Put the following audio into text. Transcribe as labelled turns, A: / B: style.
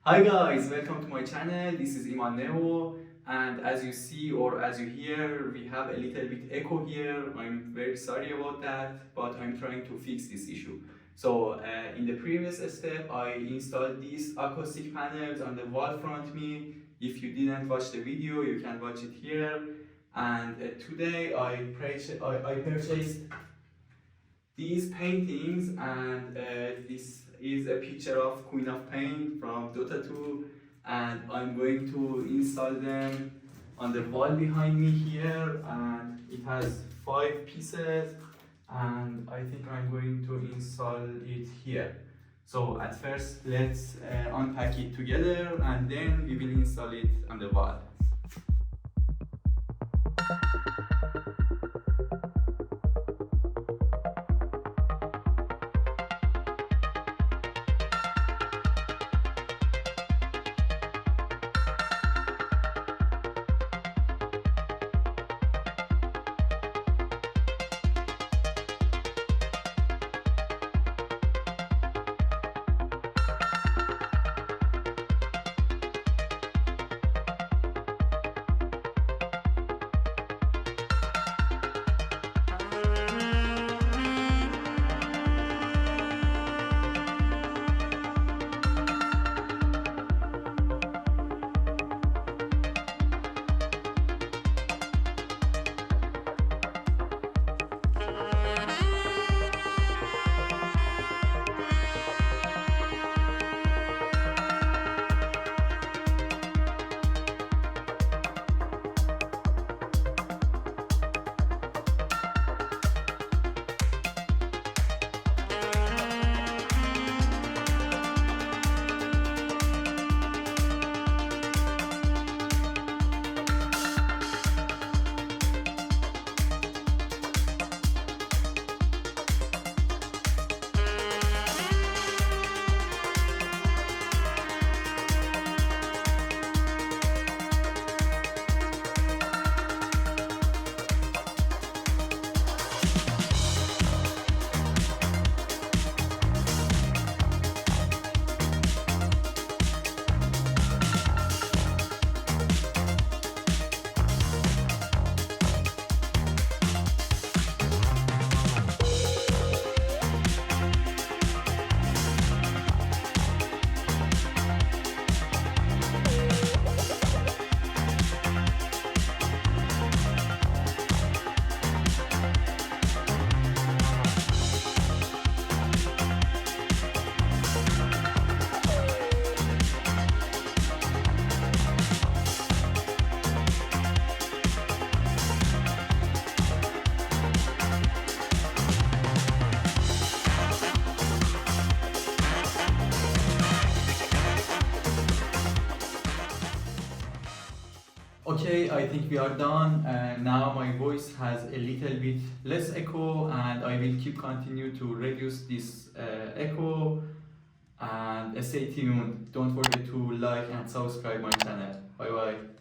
A: Hi guys, welcome to my channel. This is Iman Neo, and as you see or as you hear, we have a little bit echo here. I'm very sorry about that, but I'm trying to fix this issue. So in the previous step, I installed these acoustic panels on the wall front me. If you didn't watch the video, you can watch it here. And today I purchased these paintings, and this is a picture of Queen of Pain from Dota 2, and I'm going to install them on the wall behind me here, and it has 5 pieces, and I think I'm going to install it here. So at first let's unpack it together, and then we will install it on the wall. Okay, I think we are done. Now my voice has a little bit less echo, and I will keep continue to reduce this echo. And stay tuned. Don't forget to like and subscribe my channel. Bye bye.